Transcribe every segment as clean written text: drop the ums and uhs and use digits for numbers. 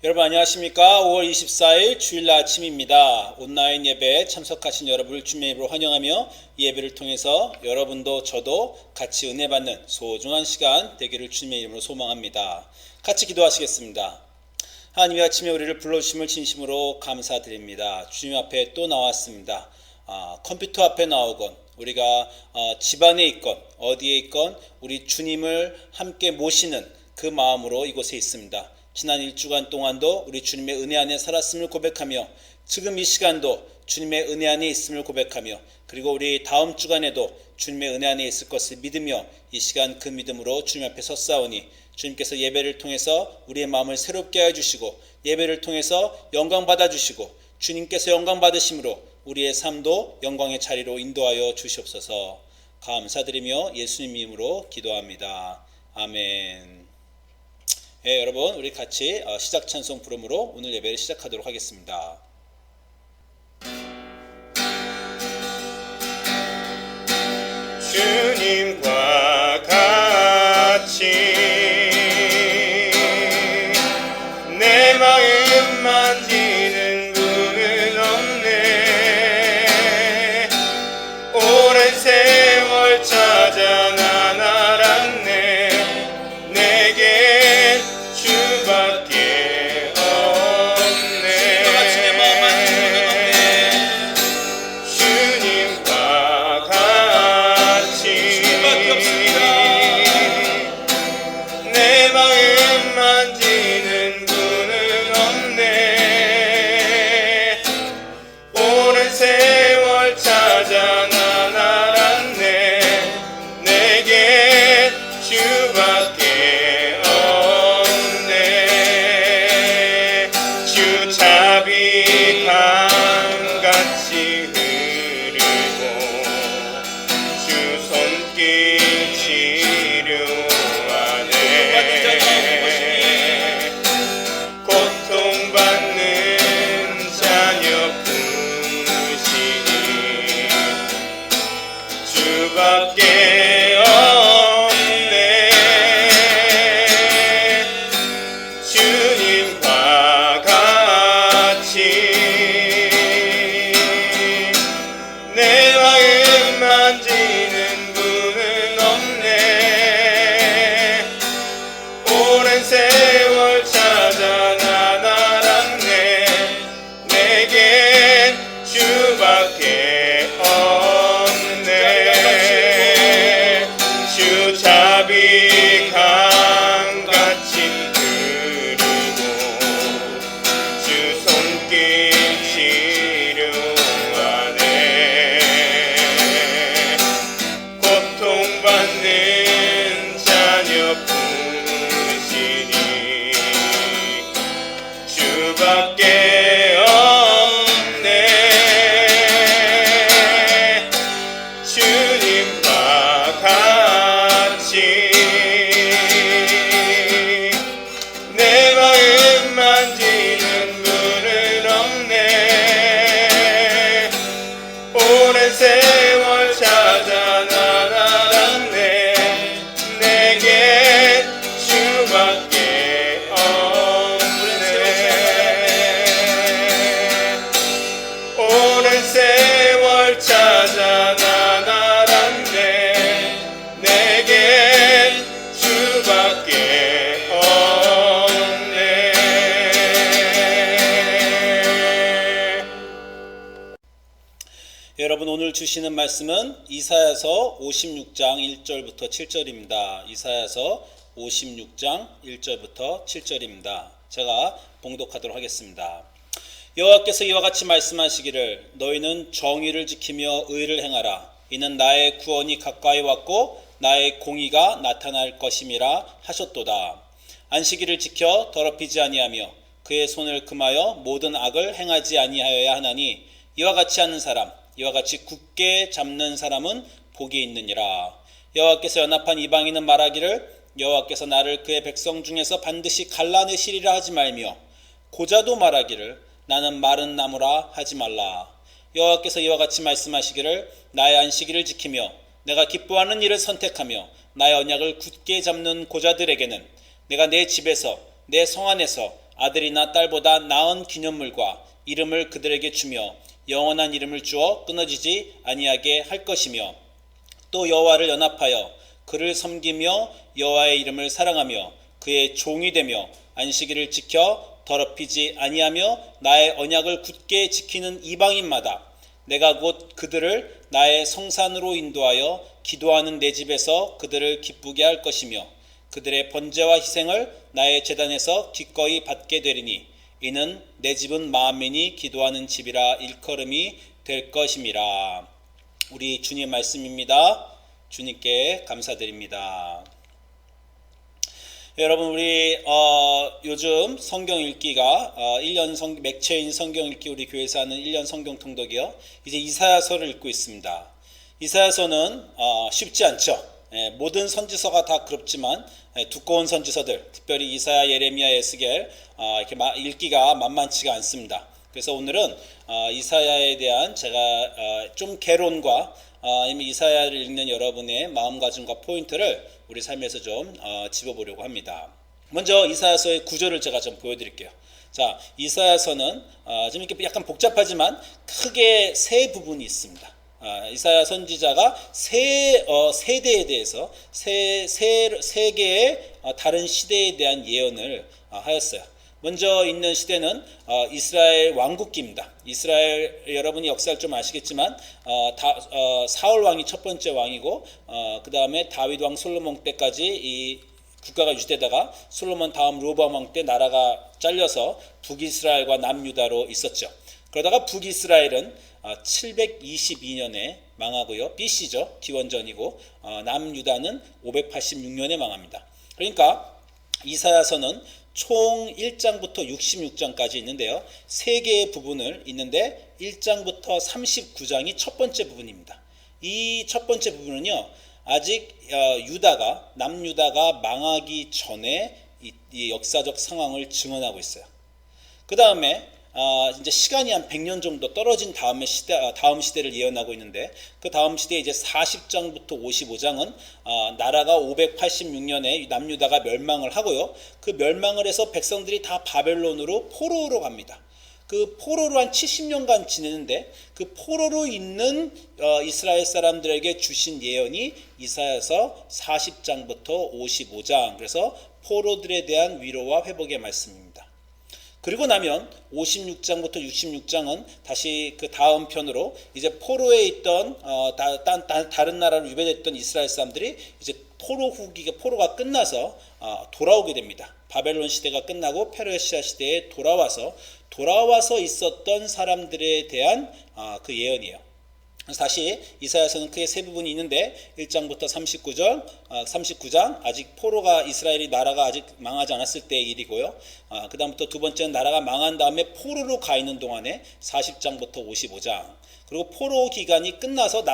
여러분 안녕하십니까? 5월 24일 주일 아침입니다. 온라인 예배에 참석하신 여러분을 주님의 이름으로 환영하며 이 예배를 통해서 여러분도 저도 같이 은혜 받는 소중한 시간 되기를 주님의 이름으로 소망합니다. 같이 기도하시겠습니다. 하나님이 아침에 우리를 불러주심을 진심으로 감사드립니다. 주님 앞에 또 나왔습니다. 컴퓨터 앞에 나오건 우리가 집안에 있건 어디에 있건 우리 주님을 함께 모시는 그 마음으로 이곳에 있습니다. 지난 1주간 동안도 우리 주님의 은혜 안에 살았음을 고백하며 지금 이 시간도 주님의 은혜 안에 있음을 고백하며 그리고 우리 다음 주간에도 주님의 은혜 안에 있을 것을 믿으며 이 시간 그 믿음으로 주님 앞에 섰사오니 주님께서 예배를 통해서 우리의 마음을 새롭게 하여 주시고 예배를 통해서 영광 받아주시고 주님께서 영광 받으심으로 우리의 삶도 영광의 자리로 인도하여 주시옵소서. 감사드리며 예수님 이름으로 기도합니다. 아멘. 네, 여러분 우리 같이 시작 찬송 부름으로 오늘 예배를 시작하도록 하겠습니다. 주님과 같이 내 마음 만지는 분은 없네. 오랜 세월 찾아 난 알았네. 내겐 주밖에 없네. 주님과 같이 내 마음 만지는 분은 없네. 오랜 세월 찾아 난 알았네. 내겐 주밖에 없네. 주 자비 강같이 흐르고 주 손길 치료하네. 고통받는 자녀 부시니 주밖에 없네. 주님과 같이 내 마음 만지는 분은 없네. 오랜 세월 찾아 난 알았네. 내겐 주밖에 없네. 주 자비 강같이 흐르고 주 손길 치료하네. 고통받는 자녀 부시니 주밖에 없네. 주님과 같이 내 마음 만지는 분은 없네. 오랜 세월 찾아 난 알았네. 내겐 주밖에 없네. 오랜 세월 찾아 난 알았네. 내겐 주밖에 없네. 여러분 오늘 주시는 말씀은 이사야서 56장 1절부터 7절입니다. 이사야서 56장 1절부터 7절입니다. 제가 봉독하도록 하겠습니다. 여호와께서 이와 같이 말씀하시기를 너희는 정의를 지키며 의를 행하라. 이는 나의 구원이 가까이 왔고 나의 공의가 나타날 것임이라 하셨도다. 안식일을 지켜 더럽히지 아니하며 그의 손을 금하여 모든 악을 행하지 아니하여야 하나니 이와 같이 하는 사람 이와 같이 굳게 잡는 사람은 복이 있느니라. 여호와께서 연합한 이방인은 말하기를 여호와께서 나를 그의 백성 중에서 반드시 갈라내시리라 하지 말며 고자도 말하기를 나는 마른 나무라 하지 말라. 여호와께서 이와 같이 말씀하시기를 나의 안식일을 지키며 내가 기뻐하는 일을 선택하며 나의 언약을 굳게 잡는 고자들에게는 내가 내 집에서 내 성 안에서 아들이나 딸보다 나은 기념물과 이름을 그들에게 주며 영원한 이름을 주어 끊어지지 아니하게 할 것이며 또 여호와를 연합하여 그를 섬기며 여호와의 이름을 사랑하며 그의 종이 되며 안식일을 지켜 더럽히지 아니하며 나의 언약을 굳게 지키는 이방인마다 내가 곧 그들을 나의 성산으로 인도하여 기도하는 내 집에서 그들을 기쁘게 할 것이며 그들의 번제와 희생을 나의 제단에서 기꺼이 받게 되리니 이는 내 집은 만민이 기도하는 집이라 일컬음이 될 것임이라. 우리 주님 말씀입니다. 주님께 감사드립니다. 여러분 우리 요즘 성경 읽기가 1년 맥체인 성경 읽기 우리 교회에서 하는 1년 성경 통독이요. 이제 이사야서를 읽고 있습니다. 이사야서는 쉽지 않죠. 모든 선지서가 다 그렇지만 두꺼운 선지서들, 특별히 이사야, 예레미야, 에스겔 이렇게 읽기가 만만치가 않습니다. 그래서 오늘은 이사야에 대한 제가 좀 개론과 이미 이사야를 읽는 여러분의 마음가짐과 포인트를 우리 삶에서 좀 짚어보려고 합니다. 먼저 이사야서의 구조를 제가 좀 보여드릴게요. 자, 이사야서는 좀 이렇게 약간 복잡하지만 크게 세 부분이 있습니다. 이사야 선지자가 세대에 대해서 세 개의 다른 시대에 대한 예언을 하였어요. 먼저 있는 시대는 이스라엘 왕국기입니다. 이스라엘 여러분이 역사를 좀 아시겠지만 사울 왕이 첫 번째 왕이고 그 다음에 다윗 왕 솔로몬 때까지 이 국가가 유지되다가 솔로몬 다음 르호보암 왕 때 나라가 잘려서 북이스라엘과 남유다로 있었죠. 그러다가 북이스라엘은 722년에 망하고요. BC죠. 기원전이고 남유다는 586년에 망합니다. 그러니까 이사야서는 총 1장부터 66장까지 있는데요. 세 개의 부분을 있는데 1장부터 39장이 첫 번째 부분입니다. 이 첫 번째 부분은요. 아직 남유다가 망하기 전에 이 역사적 상황을 증언하고 있어요. 그 다음에 이제 시간이 한 100년 정도 떨어진 다음 시대를 예언하고 있는데 그 다음 시대 이제 40장부터 55장은 나라가 586년에 남유다가 멸망을 하고요. 그 멸망을 해서 백성들이 다 바벨론으로 포로로 갑니다. 그 포로로 한 70년간 지내는데 그 포로로 있는 이스라엘 사람들에게 주신 예언이 이사야서 40장부터 55장, 그래서 포로들에 대한 위로와 회복의 말씀입니다. 그리고 나면 56장부터 66장은 다시 그 다음 편으로 이제 포로에 있던 다른 나라로 유배됐던 이스라엘 사람들이 이제 포로가 끝나서 돌아오게 됩니다. 바벨론 시대가 끝나고 페르시아 시대에 돌아와서 있었던 사람들에 대한 그 예언이에요. 그래서 다시 이사야서는 크게 세 부분이 있는데 1장부터 39장 아직 이스라엘이 나라가 아직 망하지 않았을 때의 일이고요. 그 다음부터 두 번째는 나라가 망한 다음에 포로로 가 있는 동안에 40장부터 55장, 그리고 포로 기간이 끝나서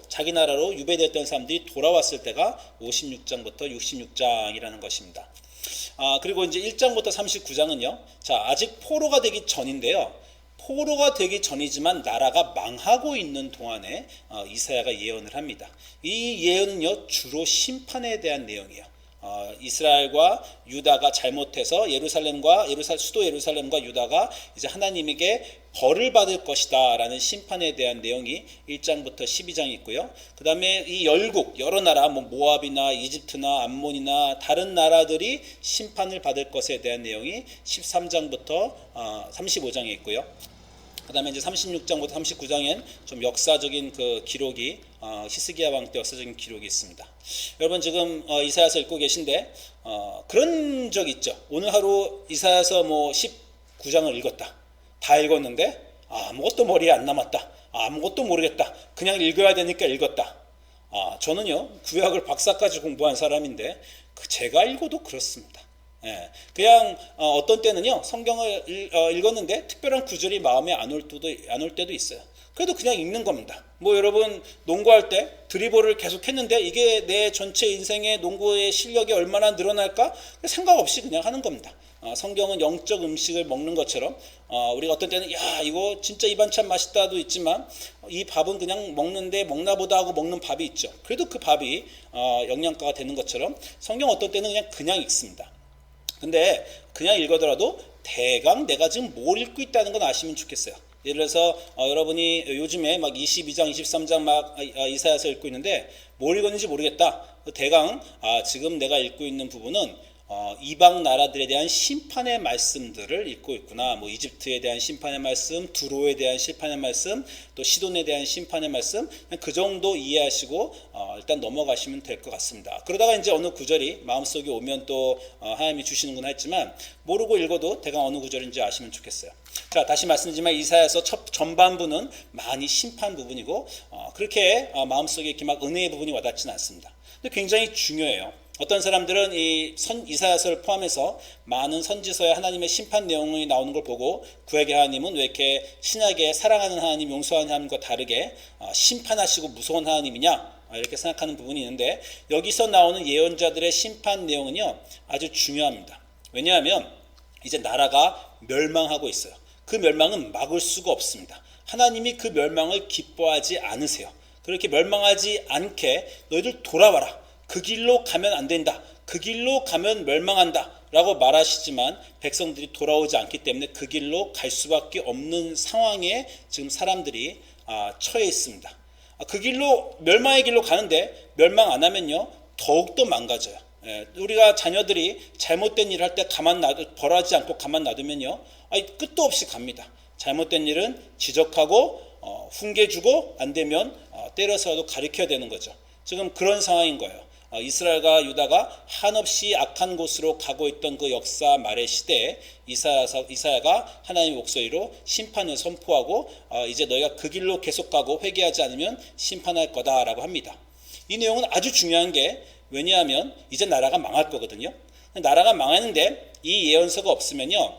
자기 나라로 유배됐던 사람들이 돌아왔을 때가 56장부터 66장이라는 것입니다. 그리고 이제 1장부터 39장은요. 자, 아직 포로가 되기 전인데요. 포로가 되기 전이지만 나라가 망하고 있는 동안에 이사야가 예언을 합니다. 이 예언은요 주로 심판에 대한 내용이에요. 이스라엘과 유다가 잘못해서 수도 예루살렘과 유다가 이제 하나님에게 벌을 받을 것이다 라는 심판에 대한 내용이 1장부터 12장이 있고요. 그 다음에 이 여러 나라 모압이나 이집트나 암몬이나 다른 나라들이 심판을 받을 것에 대한 내용이 13장부터 35장에 있고요. 그 다음에 이제 36장부터 39장엔 좀 역사적인 그 기록이 히스기야 왕 때 역사적인 기록이 있습니다. 여러분 지금 이사야서 읽고 계신데 그런 적 있죠. 오늘 하루 이사야서 19장을 읽었다. 다 읽었는데 아무것도 머리에 안 남았다. 아무것도 모르겠다. 그냥 읽어야 되니까 읽었다. 저는요 구약을 박사까지 공부한 사람인데 제가 읽어도 그렇습니다. 그냥 어떤 때는요 성경을 읽었는데 특별한 구절이 마음에 안 올 때도 있어요. 그래도 그냥 읽는 겁니다. 여러분 농구할 때 드리블을 계속 했는데 이게 내 전체 인생의 농구의 실력이 얼마나 늘어날까 생각 없이 그냥 하는 겁니다. 성경은 영적 음식을 먹는 것처럼 우리가 어떤 때는 이거 진짜 이 반찬 맛있다도 있지만 이 밥은 그냥 먹는데 먹나보다 하고 먹는 밥이 있죠. 그래도 그 밥이 영양가가 되는 것처럼 성경 어떤 때는 그냥 읽습니다. 근데 그냥 읽어더라도 대강 내가 지금 뭘 읽고 있다는 건 아시면 좋겠어요. 예를 들어서 여러분이 요즘에 막 22장, 23장 막 이사야서 읽고 있는데 뭘 읽었는지 모르겠다. 대강 지금 내가 읽고 있는 부분은 이방 나라들에 대한 심판의 말씀들을 읽고 있구나. 뭐 이집트에 대한 심판의 말씀, 두로에 대한 심판의 말씀, 또 시돈에 대한 심판의 말씀, 그 정도 이해하시고 일단 넘어가시면 될 것 같습니다. 그러다가 이제 어느 구절이 마음속에 오면 또 하나님이 주시는구나 했지만 모르고 읽어도 대강 어느 구절인지 아시면 좋겠어요. 자, 다시 말씀드리지만 이사야서 전반부는 많이 심판 부분이고 그렇게 마음속에 이렇게 막 은혜의 부분이 와닿지는 않습니다. 근데 굉장히 중요해요. 어떤 사람들은 이사야서를 포함해서 많은 선지서에 하나님의 심판 내용이 나오는 걸 보고 구약의 하나님은 왜 이렇게 신약의 사랑하는 하나님, 용서하는 하나님과 다르게 심판하시고 무서운 하나님이냐 이렇게 생각하는 부분이 있는데 여기서 나오는 예언자들의 심판 내용은요 아주 중요합니다. 왜냐하면 이제 나라가 멸망하고 있어요. 그 멸망은 막을 수가 없습니다. 하나님이 그 멸망을 기뻐하지 않으세요. 그렇게 멸망하지 않게 너희들 돌아와라. 그 길로 가면 안 된다. 그 길로 가면 멸망한다. 라고 말하시지만 백성들이 돌아오지 않기 때문에 그 길로 갈 수밖에 없는 상황에 지금 사람들이 처해 있습니다. 그 길로 멸망의 길로 가는데 멸망 안 하면요 더욱더 망가져요. 우리가 자녀들이 잘못된 일을 할 때 벌하지 않고 가만 놔두면요 끝도 없이 갑니다. 잘못된 일은 지적하고 훈계주고 안 되면 때려서라도 가르쳐야 되는 거죠. 지금 그런 상황인 거예요. 이스라엘과 유다가 한없이 악한 곳으로 가고 있던 그 역사 말의 시대에 이사야가 하나님의 목소리로 심판을 선포하고 이제 너희가 그 길로 계속 가고 회개하지 않으면 심판할 거다라고 합니다. 이 내용은 아주 중요한 게 왜냐하면 이제 나라가 망할 거거든요. 나라가 망하는데 이 예언서가 없으면요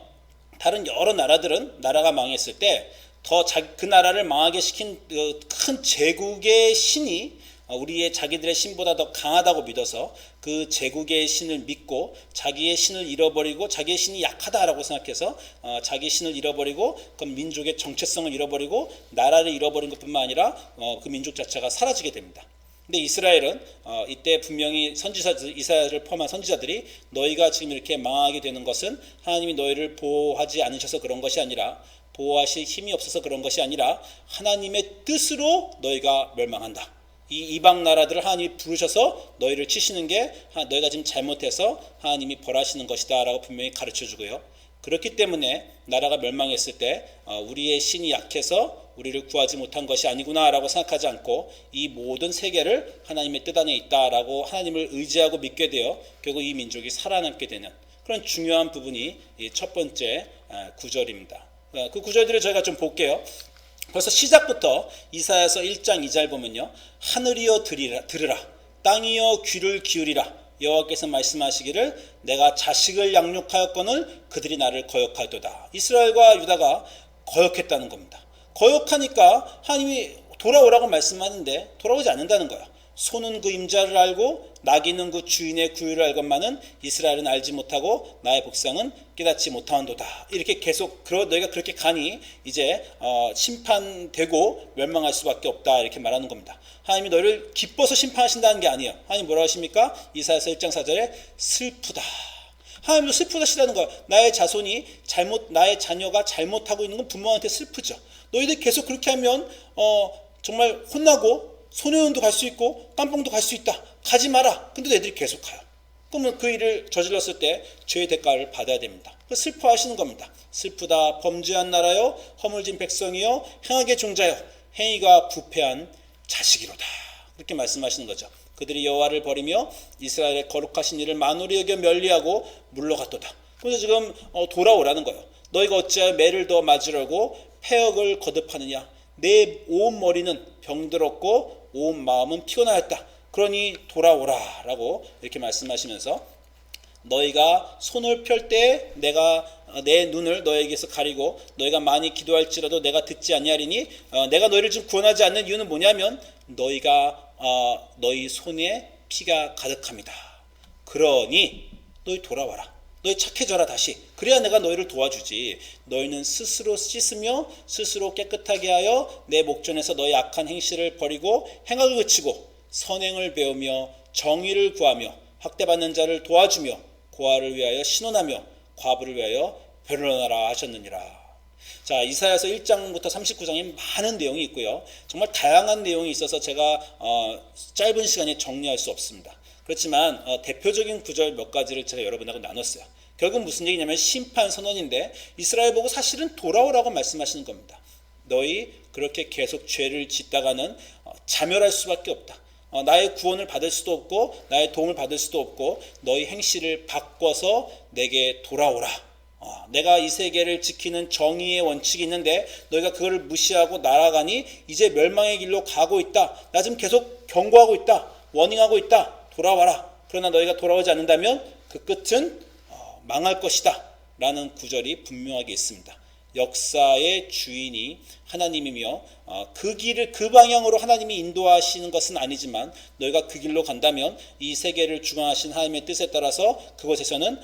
다른 여러 나라들은 나라가 망했을 때 더 그 나라를 망하게 시킨 큰 제국의 신이 우리의 자기들의 신보다 더 강하다고 믿어서 그 제국의 신을 믿고 자기의 신을 잃어버리고 자기의 신이 약하다라고 생각해서 자기 신을 잃어버리고 그 민족의 정체성을 잃어버리고 나라를 잃어버린 것뿐만 아니라 그 민족 자체가 사라지게 됩니다. 근데 이스라엘은 이때 분명히 이사야를 포함한 선지자들이 너희가 지금 이렇게 망하게 되는 것은 하나님이 너희를 보호하지 않으셔서 그런 것이 아니라 보호하실 힘이 없어서 그런 것이 아니라 하나님의 뜻으로 너희가 멸망한다. 이 이방 나라들을 하나님이 부르셔서 너희를 치시는 게 너희가 지금 잘못해서 하나님이 벌하시는 것이다 라고 분명히 가르쳐주고요. 그렇기 때문에 나라가 멸망했을 때 우리의 신이 약해서 우리를 구하지 못한 것이 아니구나 라고 생각하지 않고 이 모든 세계를 하나님의 뜻 안에 있다라고 하나님을 의지하고 믿게 되어 결국 이 민족이 살아남게 되는 그런 중요한 부분이 이 첫 번째 구절입니다. 그 구절들을 저희가 좀 볼게요. 벌써 시작부터 이사야서 1장 2절 보면요. 하늘이여 들으라 땅이여 귀를 기울이라 여호와께서 말씀하시기를 내가 자식을 양육하였거늘 그들이 나를 거역하도다. 이스라엘과 유다가 거역했다는 겁니다. 거역하니까 하나님이 돌아오라고 말씀하는데 돌아오지 않는다는 거야. 소는 그 임자를 알고 나귀는 그 주인의 구유를 알건만은 이스라엘은 알지 못하고 나의 복성은 깨닫지 못하는도다. 이렇게 계속 너희가 그렇게 가니 이제 심판되고 멸망할 수밖에 없다 이렇게 말하는 겁니다. 하나님이 너희를 기뻐서 심판하신다는 게 아니에요. 하나님 뭐라고 하십니까? 이사야서 1장 4절에 슬프다. 하나님도 슬프다시다는 거예요. 나의 자녀가 잘못하고 있는 건 부모한테 슬프죠. 너희들 계속 그렇게 하면 정말 혼나고 소년원도 갈 수 있고 깜뽕도 갈 수 있다. 가지 마라. 근데 애들이 계속 가요. 그러면 그 일을 저질렀을 때 죄의 대가를 받아야 됩니다. 슬퍼하시는 겁니다. 슬프다 범죄한 나라요 허물진 백성이요 행악의 종자요 행위가 부패한 자식이로다. 그렇게 말씀하시는 거죠. 그들이 여호와를 버리며 이스라엘의 거룩하신 일을 만홀히 여겨 멸리하고 물러갔도다. 그래서 지금 돌아오라는 거예요. 너희가 어찌하여 매를 더 맞으려고 폐역을 거듭하느냐. 내 온 머리는 병들었고 온 마음은 피곤하였다. 그러니 돌아오라 라고 이렇게 말씀하시면서 너희가 손을 펼 때 내가 내 눈을 너희에게서 가리고 너희가 많이 기도할지라도 내가 듣지 아니하리니 내가 너희를 지금 구원하지 않는 이유는 뭐냐면 너희가 너희 손에 피가 가득합니다. 그러니 너희 돌아와라. 너희 착해져라 다시. 그래야 내가 너희를 도와주지. 너희는 스스로 씻으며 스스로 깨끗하게 하여 내 목전에서 너희 악한 행실을 버리고 행악을 그치고 선행을 배우며 정의를 구하며 학대받는 자를 도와주며 고아를 위하여 신원하며 과부를 위하여 변론하라 하셨느니라. 자, 이사야서 1장부터 39장에 많은 내용이 있고요. 정말 다양한 내용이 있어서 제가 짧은 시간에 정리할 수 없습니다. 그렇지만 대표적인 구절 몇 가지를 제가 여러분하고 나눴어요. 결국 무슨 얘기냐면 심판 선언인데 이스라엘 보고 사실은 돌아오라고 말씀하시는 겁니다. 너희 그렇게 계속 죄를 짓다가는 자멸할 수밖에 없다. 나의 구원을 받을 수도 없고 나의 도움을 받을 수도 없고 너희 행실을 바꿔서 내게 돌아오라. 내가 이 세계를 지키는 정의의 원칙이 있는데 너희가 그거를 무시하고 날아가니 이제 멸망의 길로 가고 있다. 나 지금 계속 경고하고 있다. 워닝하고 있다. 돌아와라. 그러나 너희가 돌아오지 않는다면 그 끝은 망할 것이다. 라는 구절이 분명하게 있습니다. 역사의 주인이 하나님이며 그 길을 그 방향으로 하나님이 인도하시는 것은 아니지만 너희가 그 길로 간다면 이 세계를 주관하신 하나님의 뜻에 따라서 그곳에서는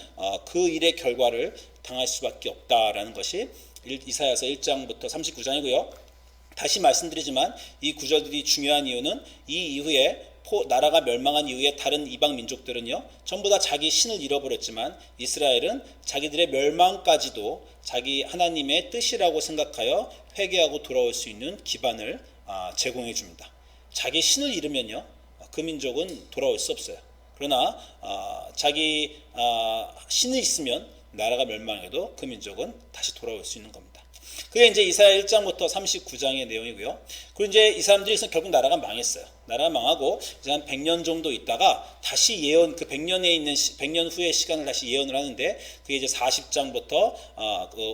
그 일의 결과를 당할 수밖에 없다라는 것이 이사야서 1장부터 39장이고요. 다시 말씀드리지만 이 구절들이 중요한 이유는 이 이후에 나라가 멸망한 이후에 다른 이방 민족들은요 전부 다 자기 신을 잃어버렸지만 이스라엘은 자기들의 멸망까지도 자기 하나님의 뜻이라고 생각하여 회개하고 돌아올 수 있는 기반을 제공해 줍니다. 자기 신을 잃으면요 그 민족은 돌아올 수 없어요. 그러나 자기 신이 있으면 나라가 멸망해도 그 민족은 다시 돌아올 수 있는 겁니다. 그게 이제 이사야 1장부터 39장의 내용이고요. 그리고 이제 이 사람들이 결국 나라가 망했어요. 나라가 망하고 이제 한 100년 정도 있다가 다시 예언, 그 100년에 있는 100년 후의 시간을 다시 예언을 하는데 그게 이제 40장부터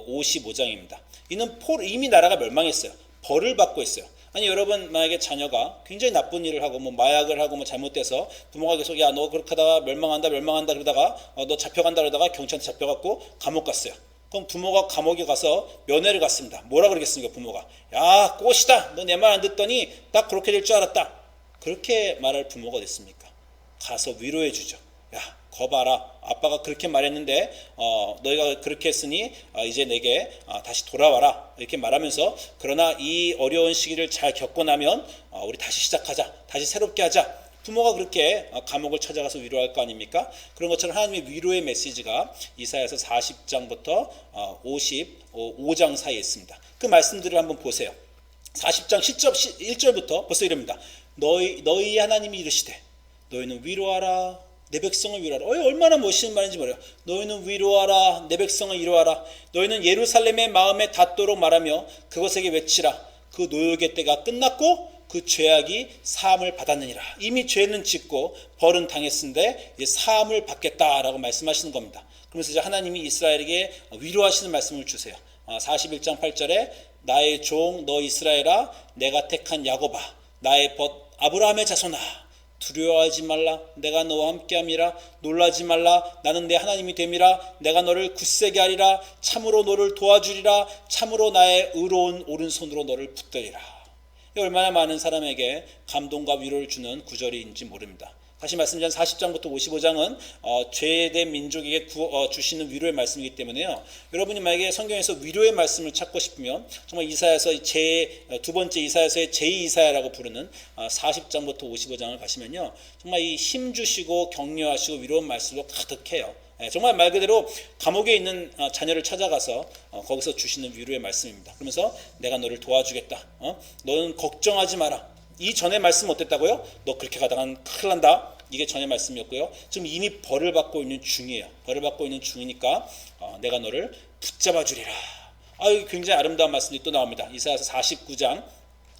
55장입니다. 이는 이미 나라가 멸망했어요. 벌을 받고 있어요. 아니 여러분 만약에 자녀가 굉장히 나쁜 일을 하고 뭐 마약을 하고 뭐 잘못돼서 부모가 계속 야 너 그렇게 하다가 멸망한다 그러다가 너 잡혀간다 그러다가 경찰한테 잡혀갖고 감옥 갔어요. 그럼 부모가 감옥에 가서 면회를 갔습니다. 뭐라 그러겠습니까 부모가? 야 꽃이다. 너 내 말 안 듣더니 딱 그렇게 될 줄 알았다. 그렇게 말할 부모가 됐습니까? 가서 위로해 주죠. 야 거 봐라. 아빠가 그렇게 말했는데 너희가 그렇게 했으니 이제 내게 다시 돌아와라. 이렇게 말하면서 그러나 이 어려운 시기를 잘 겪고 나면 우리 다시 시작하자. 다시 새롭게 하자. 부모가 그렇게 감옥을 찾아가서 위로할 거 아닙니까? 그런 것처럼 하나님의 위로의 메시지가 이사야서 40장부터 55장 사이에 있습니다. 그 말씀들을 한번 보세요. 40장 1절부터 벌써 이럽니다. 너희 하나님이 이르시되 너희는 위로하라. 내 백성을 위로하라. 얼마나 멋있는 말인지 모르요. 너희는 위로하라. 내 백성을 위로하라. 너희는 예루살렘의 마음에 닿도록 말하며 그것에게 외치라. 그 노역의 때가 끝났고 그 죄악이 사함을 받았느니라. 이미 죄는 짓고 벌은 당했는데 이제 사함을 받겠다라고 말씀하시는 겁니다. 그러면서 이제 하나님이 이스라엘에게 위로하시는 말씀을 주세요. 41장 8절에 나의 종 너 이스라엘아 내가 택한 야곱아 나의 벗 아브라함의 자손아 두려워하지 말라. 내가 너와 함께함이라. 놀라지 말라. 나는 내 하나님이 됨이라. 내가 너를 굳세게 하리라. 참으로 너를 도와주리라. 참으로 나의 의로운 오른손으로 너를 붙들리라. 얼마나 많은 사람에게 감동과 위로를 주는 구절인지 모릅니다. 다시 말씀드리면 40장부터 55장은 죄된 민족에게 주시는 위로의 말씀이기 때문에요. 여러분이 만약에 성경에서 위로의 말씀을 찾고 싶으면 정말 이사야서 두 번째 이사야서의 제2이사야라고 부르는 40장부터 55장을 가시면요. 정말 이 힘 주시고 격려하시고 위로의 말씀으로 가득해요. 정말 말 그대로 감옥에 있는 자녀를 찾아가서 거기서 주시는 위로의 말씀입니다. 그러면서 내가 너를 도와주겠다. 너는 걱정하지 마라. 이 전의 말씀은 어땠다고요? 너 그렇게 가다간 큰일 난다. 이게 전의 말씀이었고요. 지금 이미 벌을 받고 있는 중이에요. 벌을 받고 있는 중이니까 내가 너를 붙잡아 주리라. 굉장히 아름다운 말씀이 또 나옵니다. 이사야서 49장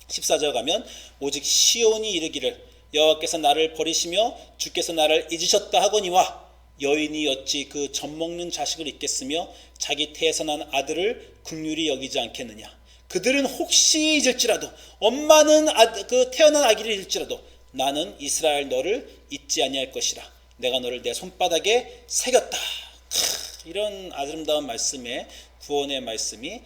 14절 가면 오직 시온이 이르기를 여호와께서 나를 버리시며 주께서 나를 잊으셨다 하거니와 여인이 어찌 그 젖먹는 자식을 잊겠으며 자기 태에서 난 아들을 긍휼히 여기지 않겠느냐. 그들은 혹시 잊을지라도 엄마는 그 태어난 아기를 잊을지라도 나는 이스라엘 너를 잊지 아니할 것이라. 내가 너를 내 손바닥에 새겼다. 이런 아름다운 말씀에 구원의 말씀이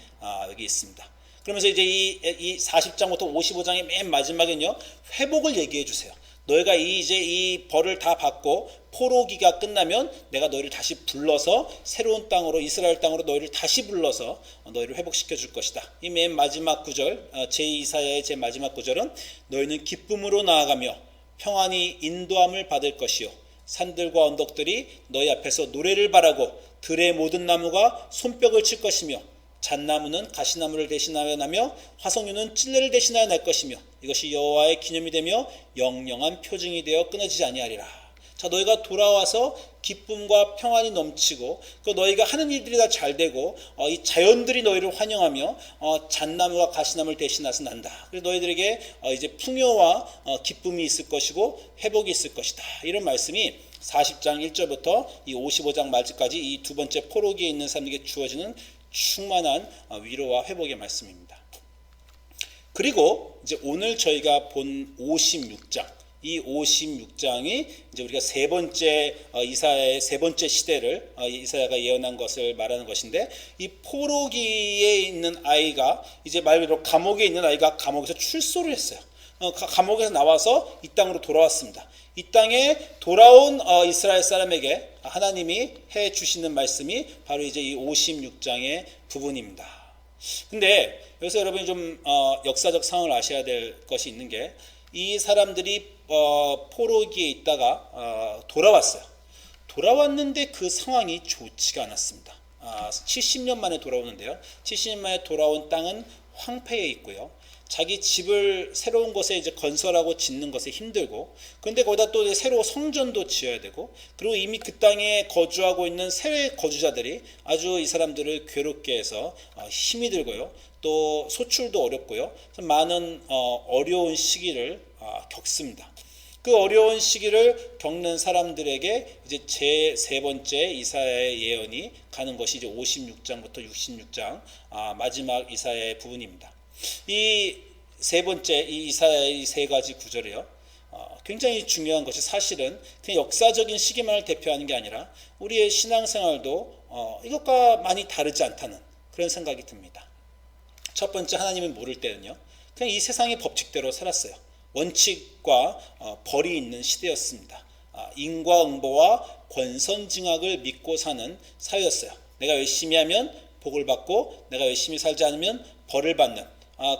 여기 있습니다. 그러면서 이제 이 40장부터 55장의 맨 마지막엔요 회복을 얘기해 주세요. 너희가 이제 이 벌을 다 받고 포로기가 끝나면 내가 너희를 다시 불러서 새로운 땅으로 이스라엘 땅으로 너희를 다시 불러서 너희를 회복시켜 줄 것이다. 이 맨 마지막 구절 제2이사야의 제 마지막 구절은 너희는 기쁨으로 나아가며 평안히 인도함을 받을 것이요 산들과 언덕들이 너희 앞에서 노래를 바라고 들의 모든 나무가 손뼉을 칠 것이며 잣나무는 가시나무를 대신하여 나며 화석류는 찔레를 대신하여 날 것이며 이것이 여호와의 기념이 되며 영영한 표징이 되어 끊어지지 아니하리라. 자, 너희가 돌아와서 기쁨과 평안이 넘치고 그 너희가 하는 일들이 다 잘되고 이 자연들이 너희를 환영하며 잣나무와 가시나무를 대신해서 난다. 그래서 너희들에게 이제 풍요와 기쁨이 있을 것이고 회복이 있을 것이다. 이런 말씀이 40장 1절부터 이 55장 말까지 이 두 번째 포로기에 있는 사람들에게 주어지는 충만한 위로와 회복의 말씀입니다. 그리고 이제 오늘 저희가 본 56장, 이 56장이 이제 우리가 세 번째 이사야의 세 번째 시대를 이사야가 예언한 것을 말하는 것인데, 이 포로기에 있는 아이가 이제 말 그대로 감옥에 있는 아이가 감옥에서 출소를 했어요. 감옥에서 나와서 이 땅으로 돌아왔습니다. 이 땅에 돌아온 이스라엘 사람에게 하나님이 해 주시는 말씀이 바로 이제 이 56장의 부분입니다. 근데 여기서 여러분이 좀 역사적 상황을 아셔야 될 것이 있는 게, 이 사람들이 포로기에 있다가 돌아왔어요. 돌아왔는데 그 상황이 좋지가 않았습니다. 70년 만에 돌아오는데요. 70년 만에 돌아온 땅은 황폐해 있고요. 자기 집을 새로운 곳에 이제 건설하고 짓는 것에 힘들고, 그런데 거기다 또 새로 성전도 지어야 되고, 그리고 이미 그 땅에 거주하고 있는 새 거주자들이 아주 이 사람들을 괴롭게 해서 힘이 들고요. 또 소출도 어렵고요. 많은 어려운 시기를 겪습니다. 그 어려운 시기를 겪는 사람들에게 이제 제 세 번째 이사야의 예언이 가는 것이 이제 56장부터 66장 마지막 이사야의 부분입니다. 이 세 번째 이 이사야의 세 가지 구절이요, 굉장히 중요한 것이 사실은 그냥 역사적인 시기만을 대표하는 게 아니라 우리의 신앙생활도 이것과 많이 다르지 않다는 그런 생각이 듭니다. 첫 번째, 하나님을 모를 때는요, 그냥 이 세상의 법칙대로 살았어요. 원칙과 벌이 있는 시대였습니다. 인과응보와 권선징악을 믿고 사는 사회였어요. 내가 열심히 하면 복을 받고 내가 열심히 살지 않으면 벌을 받는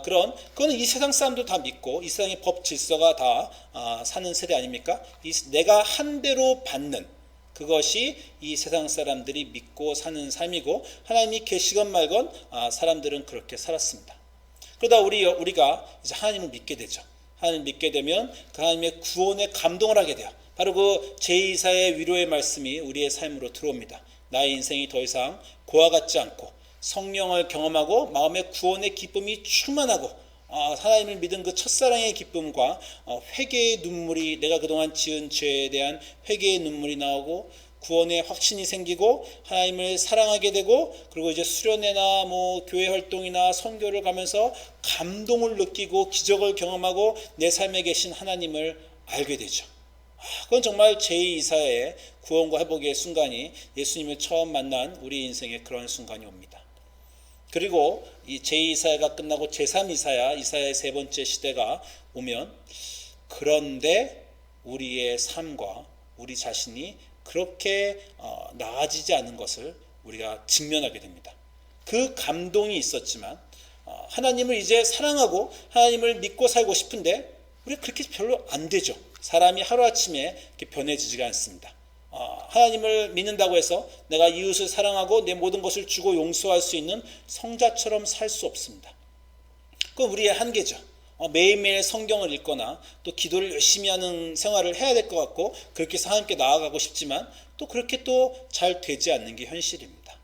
그거는 이 세상 사람도 다 믿고 이 세상의 법 질서가 다 사는 세대 아닙니까? 내가 한 대로 받는 그것이 이 세상 사람들이 믿고 사는 삶이고, 하나님이 계시건 말건 사람들은 그렇게 살았습니다. 그러다 우리가 이제 하나님을 믿게 되죠. 하나님을 믿게 되면 그 하나님의 구원에 감동을 하게 돼요. 바로 그 제2사의 위로의 말씀이 우리의 삶으로 들어옵니다. 나의 인생이 더 이상 고와 같지 않고 성령을 경험하고 마음의 구원의 기쁨이 충만하고 하나님을 믿은 그 첫사랑의 기쁨과 회개의 눈물이, 내가 그동안 지은 죄에 대한 회개의 눈물이 나오고 구원의 확신이 생기고 하나님을 사랑하게 되고, 그리고 이제 수련회나 교회 활동이나 선교를 가면서 감동을 느끼고 기적을 경험하고 내 삶에 계신 하나님을 알게 되죠. 그건 정말 제2이사야의 구원과 회복의 순간이, 예수님을 처음 만난 우리 인생의 그런 순간이 옵니다. 그리고 이 제2이사야가 끝나고 제3이사야, 이사야의 세 번째 시대가 오면, 그런데 우리의 삶과 우리 자신이 그렇게 나아지지 않은 것을 우리가 직면하게 됩니다. 그 감동이 있었지만 하나님을 이제 사랑하고 하나님을 믿고 살고 싶은데 우리가 그렇게 별로 안 되죠. 사람이 하루아침에 이렇게 변해지지가 않습니다. 하나님을 믿는다고 해서 내가 이웃을 사랑하고 내 모든 것을 주고 용서할 수 있는 성자처럼 살 수 없습니다. 그건 우리의 한계죠. 매일매일 성경을 읽거나 또 기도를 열심히 하는 생활을 해야 될 것 같고, 그렇게 해서 하나님께 나아가고 싶지만 또 그렇게 또 잘 되지 않는 게 현실입니다.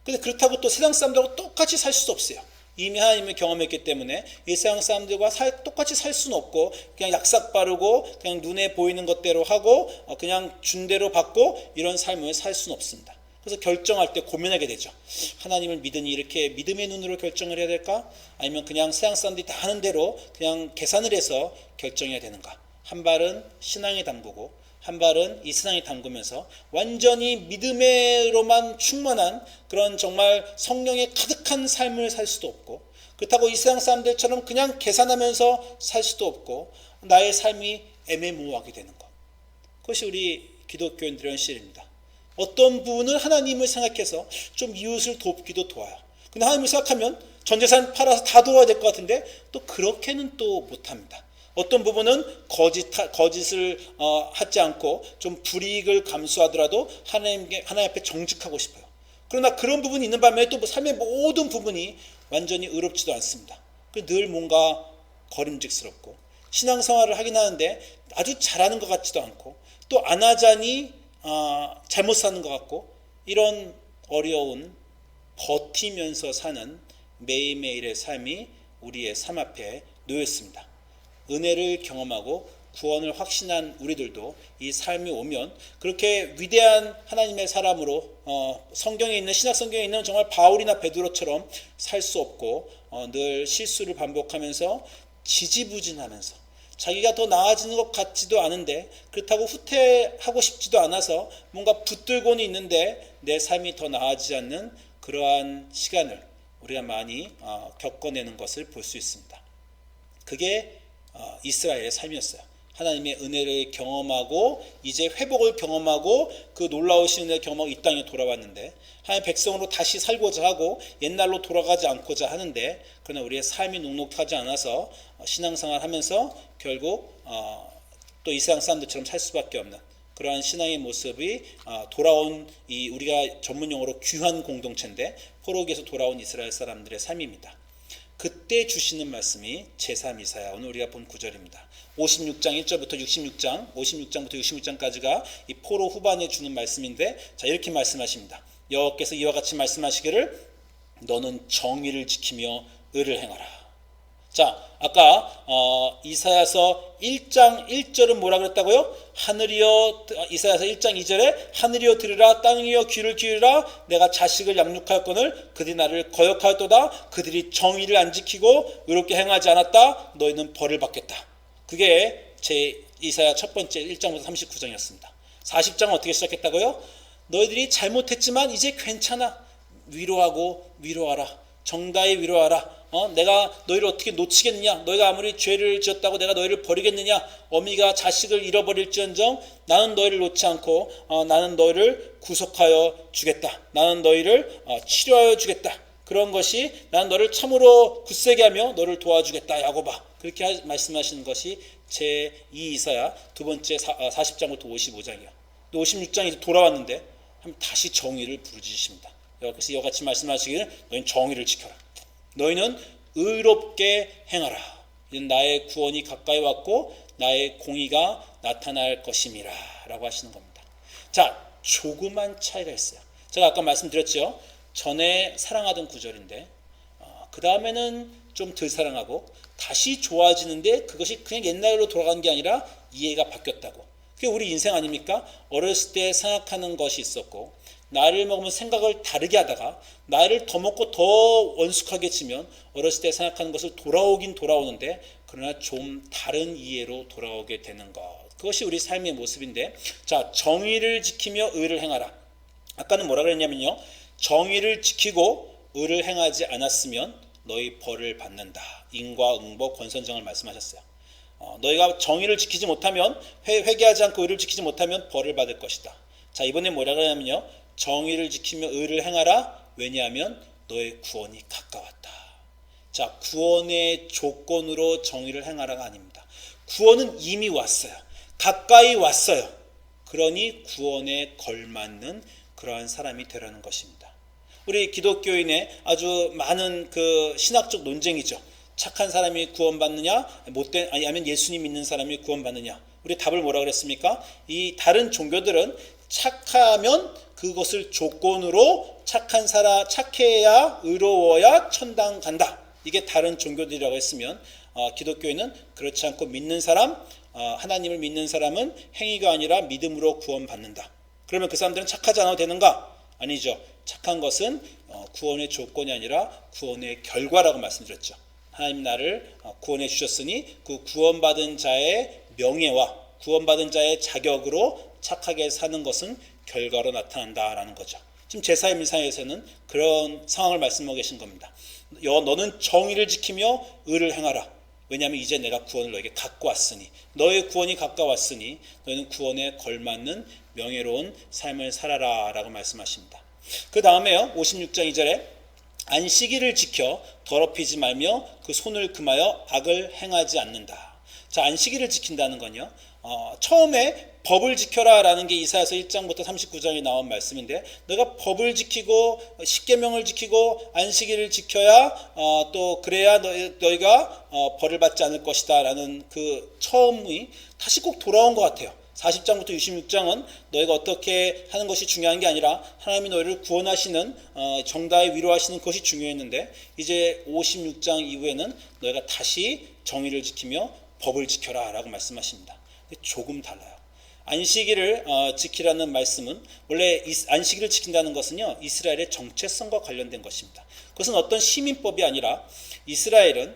그런데 그렇다고 또 세상 사람들하고 똑같이 살 수도 없어요. 이미 하나님을 경험했기 때문에 이 세상 사람들과 똑같이 살 수는 없고, 그냥 약삭 바르고 그냥 눈에 보이는 것대로 하고 그냥 준 대로 받고 이런 삶을 살 수는 없습니다. 그래서 결정할 때 고민하게 되죠. 하나님을 믿으니 이렇게 믿음의 눈으로 결정을 해야 될까? 아니면 그냥 세상 사람들이 다 하는 대로 그냥 계산을 해서 결정해야 되는가? 한 발은 신앙에 담그고 한 발은 이 세상에 담그면서 완전히 믿음으로만 충만한 그런 정말 성령에 가득한 삶을 살 수도 없고, 그렇다고 이 세상 사람들처럼 그냥 계산하면서 살 수도 없고, 나의 삶이 애매모호하게 되는 것. 그것이 우리 기독교인들의 현실입니다. 어떤 부분을 하나님을 생각해서 좀 이웃을 돕기도 도와요. 근데 하나님을 생각하면 전 재산 팔아서 다 도와야 될 것 같은데 또 그렇게는 또 못합니다. 어떤 부분은 거짓을 하지 않고 좀 불이익을 감수하더라도 하나님 앞에 정직하고 싶어요. 그러나 그런 부분이 있는 반면에 또 삶의 모든 부분이 완전히 의롭지도 않습니다. 늘 뭔가 거림직스럽고 신앙생활을 하긴 하는데 아주 잘하는 것 같지도 않고 또 안 하자니 잘못 사는 것 같고 이런 어려운 버티면서 사는 매일매일의 삶이 우리의 삶 앞에 놓였습니다. 은혜를 경험하고 구원을 확신한 우리들도 이 삶이 오면 그렇게 위대한 하나님의 사람으로 성경에 있는 신약 성경에 있는 정말 바울이나 베드로처럼 살 수 없고 늘 실수를 반복하면서 지지부진하면서 자기가 더 나아지는 것 같지도 않은데 그렇다고 후퇴하고 싶지도 않아서 뭔가 붙들고는 있는데 내 삶이 더 나아지지 않는 그러한 시간을 우리가 많이 겪어내는 것을 볼 수 있습니다. 그게 이스라엘의 삶이었어요. 하나님의 은혜를 경험하고 이제 회복을 경험하고 그 놀라우신 은혜를 경험하고 이 땅에 돌아왔는데 하나님의 백성으로 다시 살고자 하고 옛날로 돌아가지 않고자 하는데 그러나 우리의 삶이 녹록하지 않아서 신앙생활 하면서 결국 또 이 세상 사람들처럼 살 수밖에 없는 그러한 신앙의 모습이 돌아온 이 우리가 전문용어로 귀한 공동체인데 포로기에서 돌아온 이스라엘 사람들의 삶입니다. 그때 주시는 말씀이 제3 이사야 오늘 우리가 본 구절입니다. 56장 1절부터 66장 56장부터 66장까지가 이 포로 후반에 주는 말씀인데 자 이렇게 말씀하십니다. 여호와께서 이와 같이 말씀하시기를 너는 정의를 지키며 의를 행하라. 자 아까 이사야서 1장 1절은 뭐라 그랬다고요? 하늘이여 이사야서 1장 2절에 하늘이여 들으라 땅이여 귀를 기울이라 내가 자식을 양육하였거늘 그들이 나를 거역하였도다 그들이 정의를 안 지키고 의롭게 행하지 않았다 너희는 벌을 받겠다. 그게 제 이사야 첫 번째 1장부터 39장이었습니다. 40장은 어떻게 시작했다고요? 너희들이 잘못했지만 이제 괜찮아. 위로하고 위로하라. 정다히 위로하라. 내가 너희를 어떻게 놓치겠느냐? 너희가 아무리 죄를 지었다고 내가 너희를 버리겠느냐? 어미가 자식을 잃어버릴지언정 나는 너희를 놓지 않고 나는 너희를 구속하여 주겠다. 나는 너희를 치료하여 주겠다. 그런 것이 나는 너를 참으로 굳세게 하며 너를 도와주겠다. 야고봐. 그렇게 말씀하시는 것이 제2 이사야 두 번째 40장부터 55장이요. 56장이 돌아왔는데 다시 정의를 부르짖으십니다. 그래서 이와 같이 말씀하시기를 너희는 정의를 지켜라. 너희는 의롭게 행하라. 이는 나의 구원이 가까이 왔고 나의 공의가 나타날 것임이라 라고 하시는 겁니다. 자, 조그만 차이가 있어요. 제가 아까 말씀드렸죠. 전에 사랑하던 구절인데 그 다음에는 좀 덜 사랑하고 다시 좋아지는데 그것이 그냥 옛날로 돌아간 게 아니라 이해가 바뀌었다고. 그게 우리 인생 아닙니까? 어렸을 때 생각하는 것이 있었고 나이를 먹으면 생각을 다르게 하다가 나이를 더 먹고 더 원숙하게 지면 어렸을 때 생각하는 것을 돌아오긴 돌아오는데 그러나 좀 다른 이해로 돌아오게 되는 것. 그것이 우리 삶의 모습인데 자 정의를 지키며 의를 행하라. 아까는 뭐라 그랬냐면요. 정의를 지키고 의를 행하지 않았으면 너희 벌을 받는다. 인과응보 권선정을 말씀하셨어요. 너희가 정의를 지키지 못하면 회개하지 않고 의를 지키지 못하면 벌을 받을 것이다. 자 이번에 뭐라 그러냐면요. 정의를 지키며 의를 행하라. 왜냐하면 너의 구원이 가까웠다. 자 구원의 조건으로 정의를 행하라가 아닙니다. 구원은 이미 왔어요. 가까이 왔어요. 그러니 구원에 걸맞는 그러한 사람이 되라는 것입니다. 우리 기독교인의 아주 많은 그 신학적 논쟁이죠. 착한 사람이 구원받느냐, 못된 아니면 예수님 믿는 사람이 구원받느냐. 우리 답을 뭐라 그랬습니까? 이 다른 종교들은 착하면 그것을 조건으로 착해야 의로워야 천당 간다. 이게 다른 종교들이라고 했으면 기독교인은 그렇지 않고 믿는 사람, 하나님을 믿는 사람은 행위가 아니라 믿음으로 구원받는다. 그러면 그 사람들은 착하지 않아도 되는가? 아니죠. 착한 것은 구원의 조건이 아니라 구원의 결과라고 말씀드렸죠. 하나님 나를 구원해 주셨으니 그 구원받은 자의 명예와 구원받은 자의 자격으로 착하게 사는 것은 결과로 나타난다라는 거죠. 지금 제사의 미사에서는 그런 상황을 말씀하고 계신 겁니다. 너는 정의를 지키며 의를 행하라. 왜냐하면 이제 내가 구원을 너에게 갖고 왔으니 너의 구원이 가까웠으니 너희는 구원에 걸맞는 명예로운 삶을 살아라 라고 말씀하십니다. 그 다음에요 56장 2절에 안식일을 지켜 더럽히지 말며 그 손을 금하여 악을 행하지 않는다. 자 안식일을 지킨다는 건요 처음에 법을 지켜라라는 게 이사야서 1장부터 39장에 나온 말씀인데, 너희가 법을 지키고 십계명을 지키고 안식일을 지켜야 또 그래야 너희가 벌을 받지 않을 것이다라는 그 처음이 다시 꼭 돌아온 것 같아요. 40장부터 66장은 너희가 어떻게 하는 것이 중요한 게 아니라 하나님이 너희를 구원하시는 정다의 위로하시는 것이 중요했는데, 이제 56장 이후에는 너희가 다시 정의를 지키며 법을 지켜라 라고 말씀하십니다. 근데 조금 달라요. 안식일을 지키라는 말씀은, 원래 안식일을 지킨다는 것은요, 이스라엘의 정체성과 관련된 것입니다. 그것은 어떤 시민법이 아니라 이스라엘은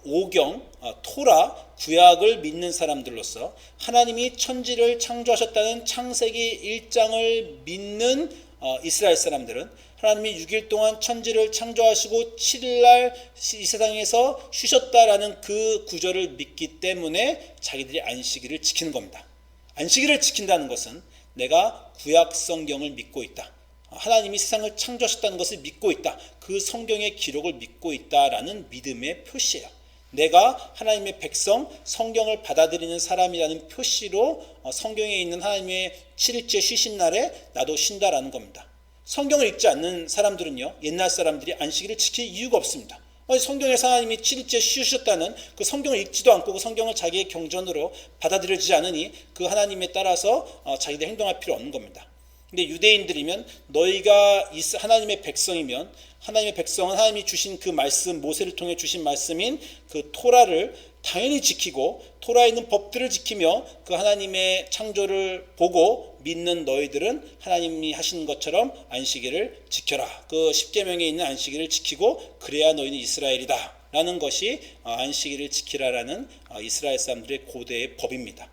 오경, 토라, 구약을 믿는 사람들로서 하나님이 천지를 창조하셨다는 창세기 1장을 믿는 이스라엘 사람들은 하나님이 6일 동안 천지를 창조하시고 7일날 이 세상에서 쉬셨다라는 그 구절을 믿기 때문에 자기들이 안식일을 지키는 겁니다. 안식일을 지킨다는 것은 내가 구약 성경을 믿고 있다, 하나님이 세상을 창조하셨다는 것을 믿고 있다, 그 성경의 기록을 믿고 있다라는 믿음의 표시예요. 내가 하나님의 백성, 성경을 받아들이는 사람이라는 표시로 성경에 있는 하나님의 7일째 쉬신 날에 나도 쉰다라는 겁니다. 성경을 읽지 않는 사람들은요, 옛날 사람들이 안식일을 지킬 이유가 없습니다. 성경에서 하나님이 7일째 쉬셨다는 그 성경을 읽지도 않고 그 성경을 자기의 경전으로 받아들여지지 않으니 그 하나님에 따라서 자기들 행동할 필요 없는 겁니다. 근데 유대인들이면 너희가 하나님의 백성이면, 하나님의 백성은 하나님이 주신 그 말씀, 모세를 통해 주신 말씀인 그 토라를 당연히 지키고 토라에 있는 법들을 지키며 그 하나님의 창조를 보고 믿는 너희들은 하나님이 하시는 것처럼 안식일을 지켜라, 그 십계명에 있는 안식일을 지키고 그래야 너희는 이스라엘이다 라는 것이 안식일을 지키라라는 이스라엘 사람들의 고대의 법입니다.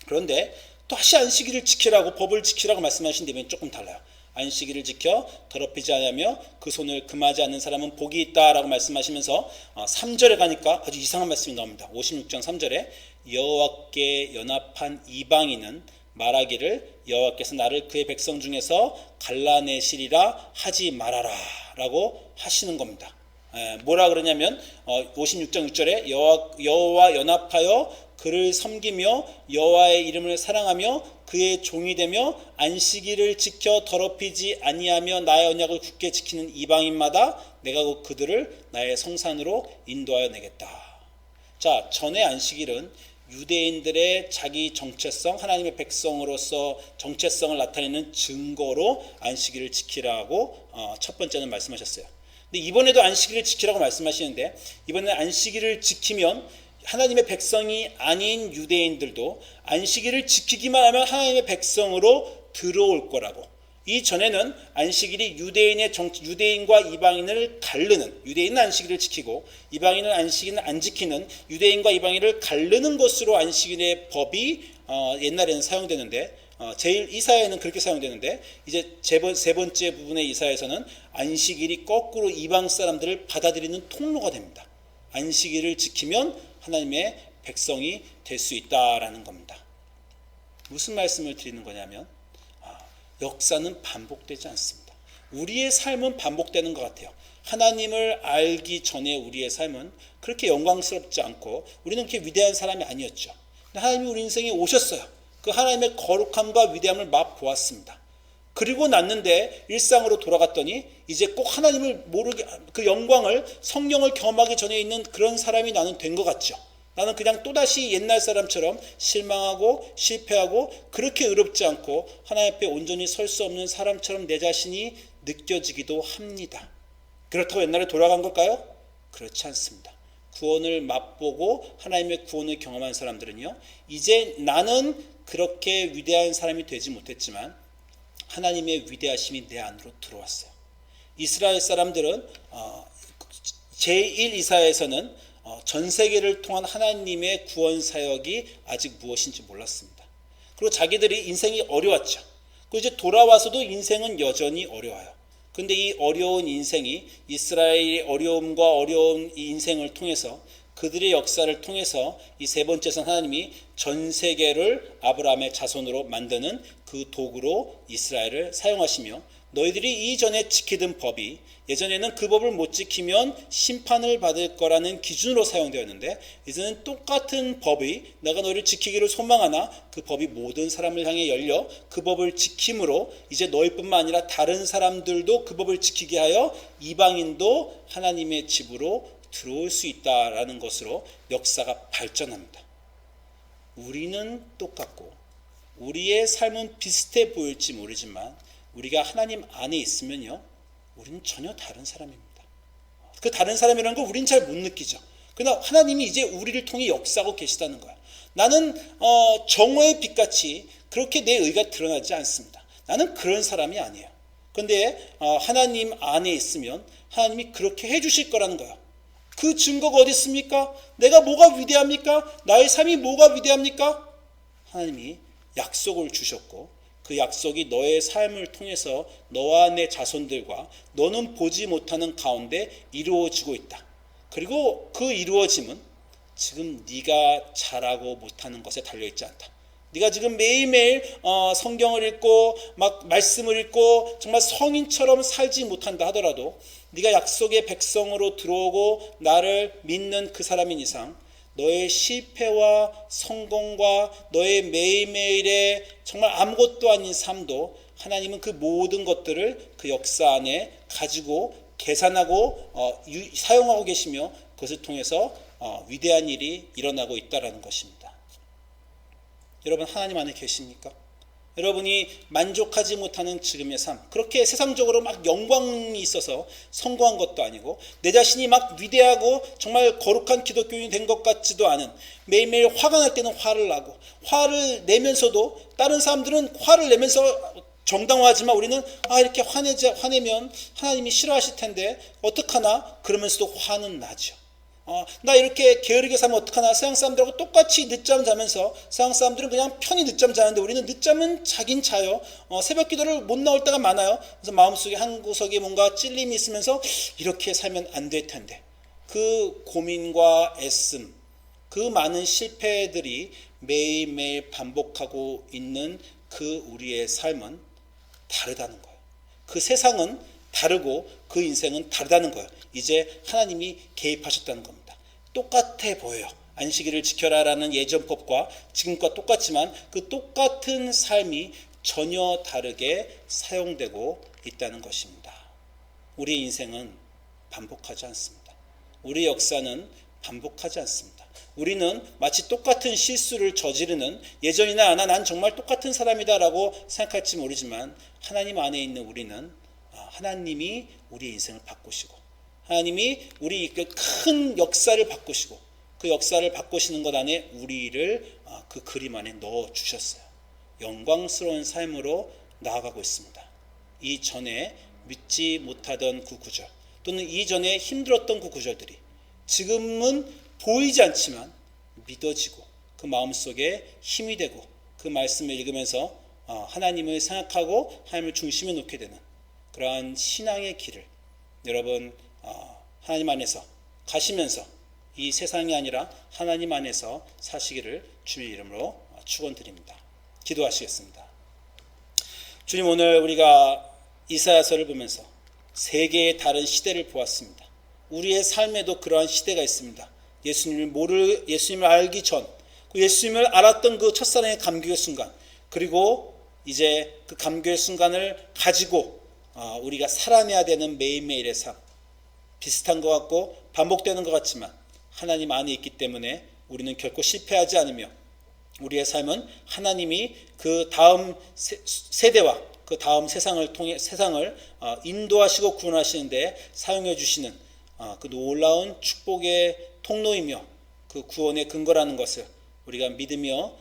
그런데 또 다시 안식일을 지키라고, 법을 지키라고 말씀하신 데면 조금 달라요. 안식일을 지켜 더럽히지 않으며 그 손을 금하지 않는 사람은 복이 있다라고 말씀하시면서 3절에 가니까 아주 이상한 말씀이 나옵니다. 56장 3절에 여호와께 연합한 이방인은 말하기를 여호와께서 나를 그의 백성 중에서 갈라내시리라 하지 말아라 라고 하시는 겁니다. 뭐라 그러냐면 56장 6절에 여호와 연합하여 그를 섬기며 여호와의 이름을 사랑하며 그의 종이 되며 안식일을 지켜 더럽히지 아니하며 나의 언약을 굳게 지키는 이방인마다 내가 그들을 나의 성산으로 인도하여 내겠다. 자, 전의 안식일은 유대인들의 자기 정체성, 하나님의 백성으로서 정체성을 나타내는 증거로 안식일을 지키라고 첫 번째는 말씀하셨어요. 근데 이번에도 안식일을 지키라고 말씀하시는데, 이번에 안식일을 지키면 하나님의 백성이 아닌 유대인들도 안식일을 지키기만 하면 하나님의 백성으로 들어올 거라고. 이전에는 안식일이 유대인과 이방인을 가르는, 유대인은 안식일을 지키고 이방인은 안식일을 안 지키는 유대인과 이방인을 가르는 것으로 안식일의 법이 옛날에는 사용되는데, 제일 이사야에는 그렇게 사용되는데, 이제 세 번째 부분의 이사야에서는 안식일이 거꾸로 이방 사람들을 받아들이는 통로가 됩니다. 안식일을 지키면 하나님의 백성이 될 수 있다라는 겁니다. 무슨 말씀을 드리는 거냐면, 역사는 반복되지 않습니다. 우리의 삶은 반복되는 것 같아요. 하나님을 알기 전에 우리의 삶은 그렇게 영광스럽지 않고 우리는 그렇게 위대한 사람이 아니었죠. 근데 하나님이 우리 인생에 오셨어요. 그 하나님의 거룩함과 위대함을 맛보았습니다. 그리고 났는데 일상으로 돌아갔더니 이제 꼭 하나님을 모르게, 그 영광을, 성령을 경험하기 전에 있는 그런 사람이 나는 된 것 같죠. 나는 그냥 또다시 옛날 사람처럼 실망하고 실패하고 그렇게 의롭지 않고 하나님 앞에 온전히 설 수 없는 사람처럼 내 자신이 느껴지기도 합니다. 그렇다고 옛날에 돌아간 걸까요? 그렇지 않습니다. 구원을 맛보고 하나님의 구원을 경험한 사람들은요, 이제 나는 그렇게 위대한 사람이 되지 못했지만 하나님의 위대하심이 내 안으로 들어왔어요. 이스라엘 사람들은 제1 이사야에서는 전 세계를 통한 하나님의 구원 사역이 아직 무엇인지 몰랐습니다. 그리고 자기들이 인생이 어려웠죠. 그리고 이제 돌아와서도 인생은 여전히 어려워요. 그런데 이 어려운 인생이, 이스라엘의 어려움과 어려운 이 인생을 통해서, 그들의 역사를 통해서 이 세 번째선 하나님이 전 세계를 아브라함의 자손으로 만드는 그 도구로 이스라엘을 사용하시며, 너희들이 이전에 지키던 법이 예전에는 그 법을 못 지키면 심판을 받을 거라는 기준으로 사용되었는데 이제는 똑같은 법이 내가 너희를 지키기를 소망하나 그 법이 모든 사람을 향해 열려 그 법을 지킴으로 이제 너희뿐만 아니라 다른 사람들도 그 법을 지키게 하여 이방인도 하나님의 집으로 들어올 수 있다라는 것으로 역사가 발전합니다. 우리는 똑같고 우리의 삶은 비슷해 보일지 모르지만 우리가 하나님 안에 있으면요, 우리는 전혀 다른 사람입니다. 그 다른 사람이라는 걸 우리는 잘 못 느끼죠. 그러나 하나님이 이제 우리를 통해 역사하고 계시다는 거야. 나는 정오의 빛같이 그렇게 내 의가 드러나지 않습니다. 나는 그런 사람이 아니에요. 그런데 하나님 안에 있으면 하나님이 그렇게 해주실 거라는 거야. 그 증거가 어디 있습니까? 내가 뭐가 위대합니까? 나의 삶이 뭐가 위대합니까? 하나님이 약속을 주셨고 그 약속이 너의 삶을 통해서 너와 내 자손들과 너는 보지 못하는 가운데 이루어지고 있다. 그리고 그 이루어짐은 지금 네가 잘하고 못하는 것에 달려있지 않다. 네가 지금 매일매일 성경을 읽고 막 말씀을 읽고 정말 성인처럼 살지 못한다 하더라도 네가 약속의 백성으로 들어오고 나를 믿는 그 사람인 이상 너의 실패와 성공과 너의 매일매일의 정말 아무것도 아닌 삶도 하나님은 그 모든 것들을 그 역사 안에 가지고 계산하고 사용하고 계시며 그것을 통해서 위대한 일이 일어나고 있다는 것입니다. 여러분 하나님 안에 계십니까? 여러분이 만족하지 못하는 지금의 삶, 그렇게 세상적으로 막 영광이 있어서 성공한 것도 아니고 내 자신이 막 위대하고 정말 거룩한 기독교인이 된 것 같지도 않은, 매일매일 화가 날 때는 화를 나고 화를 내면서도 다른 사람들은 화를 내면서 정당화하지만 우리는 이렇게 화내면 하나님이 싫어하실 텐데 어떡하나 그러면서도 화는 나죠. 나 이렇게 게으르게 살면 어떡하나, 세상 사람들하고 똑같이 늦잠 자면서 세상 사람들은 그냥 편히 늦잠 자는데 우리는 늦잠은 자긴 자요. 새벽 기도를 못 나올 때가 많아요. 그래서 마음속에 한 구석에 뭔가 찔림이 있으면서 이렇게 살면 안 될 텐데 그 고민과 애씀, 그 많은 실패들이 매일매일 반복하고 있는 그 우리의 삶은 다르다는 거예요. 그 세상은 다르고 그 인생은 다르다는 거예요. 이제 하나님이 개입하셨다는 겁니다. 똑같아 보여요. 안식일을 지켜라라는 예전 법과 지금과 똑같지만 그 똑같은 삶이 전혀 다르게 사용되고 있다는 것입니다. 우리의 인생은 반복하지 않습니다. 우리의 역사는 반복하지 않습니다. 우리는 마치 똑같은 실수를 저지르는, 예전이나 난 정말 똑같은 사람이다라고 생각할지 모르지만 하나님 안에 있는 우리는 하나님이 우리의 인생을 바꾸시고 하나님이 우리 그 큰 역사를 바꾸시고 그 역사를 바꾸시는 것 안에 우리를 그 그림 안에 넣어주셨어요. 영광스러운 삶으로 나아가고 있습니다. 이전에 믿지 못하던 그 구절 또는 이전에 힘들었던 그 구절들이 지금은 보이지 않지만 믿어지고 그 마음속에 힘이 되고 그 말씀을 읽으면서 하나님을 생각하고 하나님을 중심에 놓게 되는 그러한 신앙의 길을 여러분 하나님 안에서 가시면서 이 세상이 아니라 하나님 안에서 사시기를 주의 이름으로 축원드립니다. 기도하시겠습니다. 주님, 오늘 우리가 이사야서를 보면서 세 개의 다른 시대를 보았습니다. 우리의 삶에도 그러한 시대가 있습니다. 예수님을 알기 전, 예수님을 알았던 그 첫사랑의 감격의 순간, 그리고 이제 그 감격의 순간을 가지고 우리가 살아내야 되는 매일매일의 삶, 비슷한 것 같고 반복되는 것 같지만 하나님 안에 있기 때문에 우리는 결코 실패하지 않으며 우리의 삶은 하나님이 그 다음 세대와 그 다음 세상을 인도하시고 구원하시는데 사용해 주시는 그 놀라운 축복의 통로이며 그 구원의 근거라는 것을 우리가 믿으며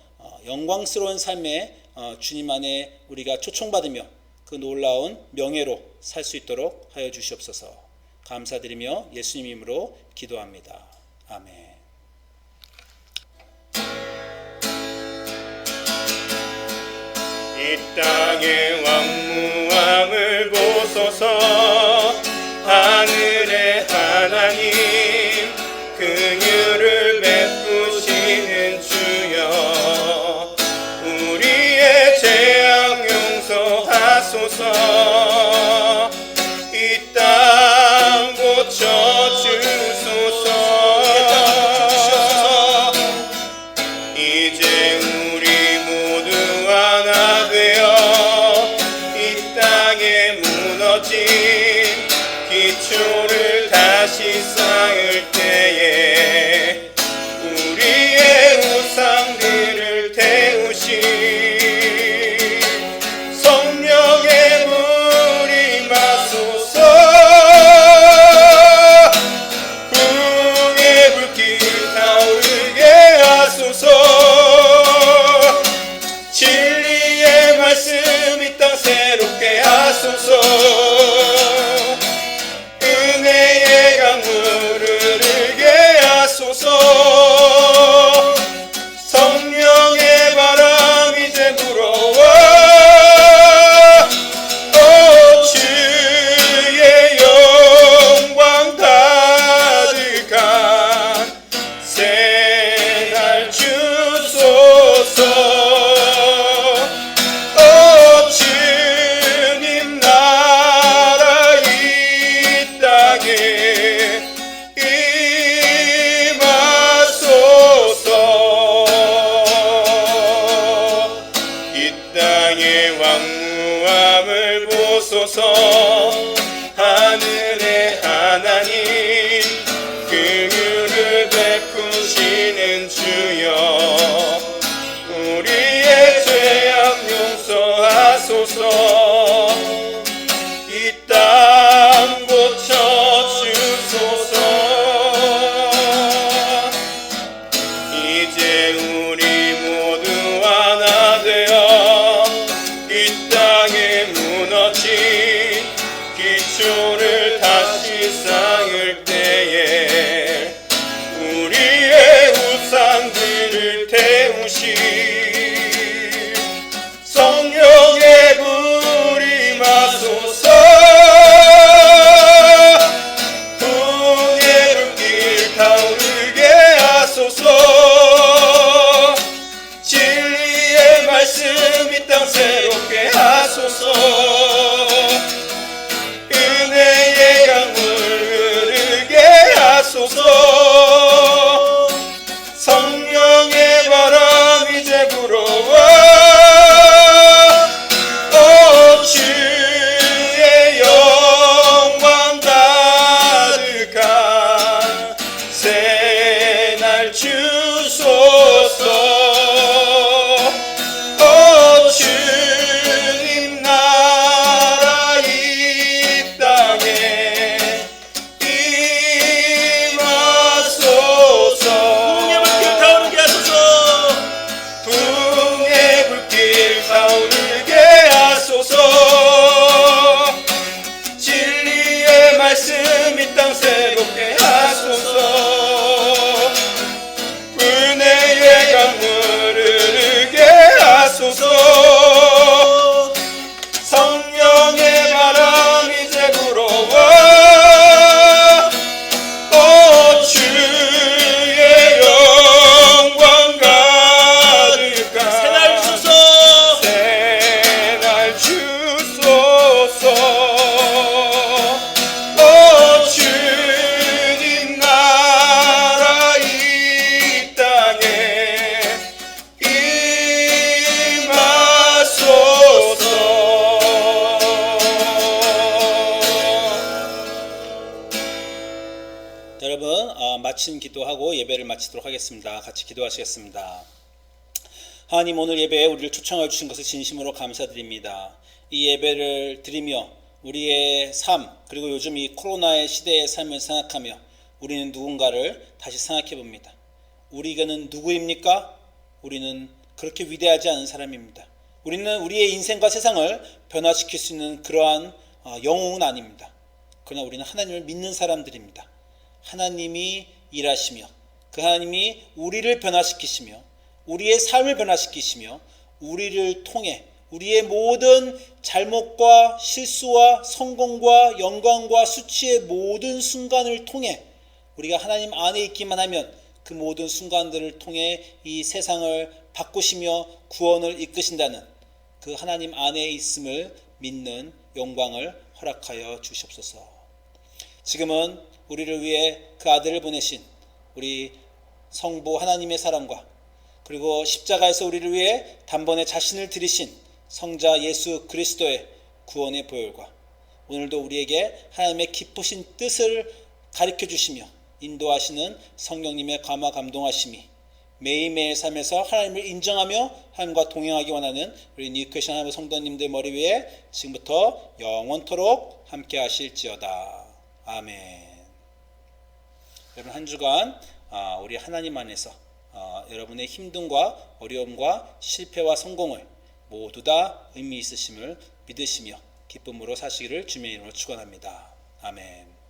영광스러운 삶에 주님 안에 우리가 초청받으며 그 놀라운 명예로 살 수 있도록 하여 주시옵소서. 감사드리며 예수님 이름으로 기도합니다. 아멘. 이 땅의 왕무왕을 보소서. 하늘의 하나님 긍휼을 베푸시는 주여, 우리의 죄악 용서하소서. 오실 성령의 불이 마소서 분의 불길 타오르게 하소서 진리의 말씀 이 땅 새롭게 하소서 은혜의 강물 흐르게 하소서 성령의 바람 이제 불어와 오 주의 영광 가득한 새날 주소서 오 주님 나라 이 땅에 임하소서 붕의 불길 타오르게 하소서. 붕의 불길 타오르게 하소서 진리의 말씀 이 땅 새롭게 하소서 은혜의 강물 흐르게 하소서 성령의 바람 이제 불어와 오 주의 영광 가득한 새날 주소서. 새날 주소서 오 주님 나라 이 땅에 임하소서. 여러분 마친 기도하고 예배를 마치도록 하겠습니다. 같이 기도하시겠습니다. 하나님, 오늘 예배에 우리를 초청해 주신 것을 진심으로 감사드립니다. 이 예배를 드리며 우리의 삶, 그리고 요즘 이 코로나의 시대의 삶을 생각하며 우리는 누군가를 다시 생각해 봅니다. 우리는 누구입니까? 우리는 그렇게 위대하지 않은 사람입니다. 우리는 우리의 인생과 세상을 변화시킬 수 있는 그러한 영웅은 아닙니다. 그러나 우리는 하나님을 믿는 사람들입니다. 하나님이 일하시며 그 하나님이 우리를 변화시키시며 우리의 삶을 변화시키시며 우리를 통해 우리의 모든 잘못과 실수와 성공과 영광과 수치의 모든 순간을 통해 우리가 하나님 안에 있기만 하면 그 모든 순간들을 통해 이 세상을 바꾸시며 구원을 이끄신다는 그 하나님 안에 있음을 믿는 영광을 허락하여 주시옵소서. 지금은 우리를 위해 그 아들을 보내신 우리 성부 하나님의 사랑과 그리고 십자가에서 우리를 위해 단번에 자신을 드리신 성자 예수 그리스도의 구원의 보혈과 오늘도 우리에게 하나님의 깊으신 뜻을 가르쳐 주시며 인도하시는 성령님의 감화 감동하심이 매일매일 삶에서 하나님을 인정하며 하나님과 동행하기 원하는 우리 뉴크리스천 하나님의 성도님들 머리 위에 지금부터 영원토록 함께 하실지어다. 아멘. 여러분, 한 주간 우리 하나님 안에서 여러분의 힘듦과 어려움과 실패와 성공을 모두 다 의미 있으심을 믿으시며 기쁨으로 사시기를 주님의 이름으로 축원합니다. 아멘.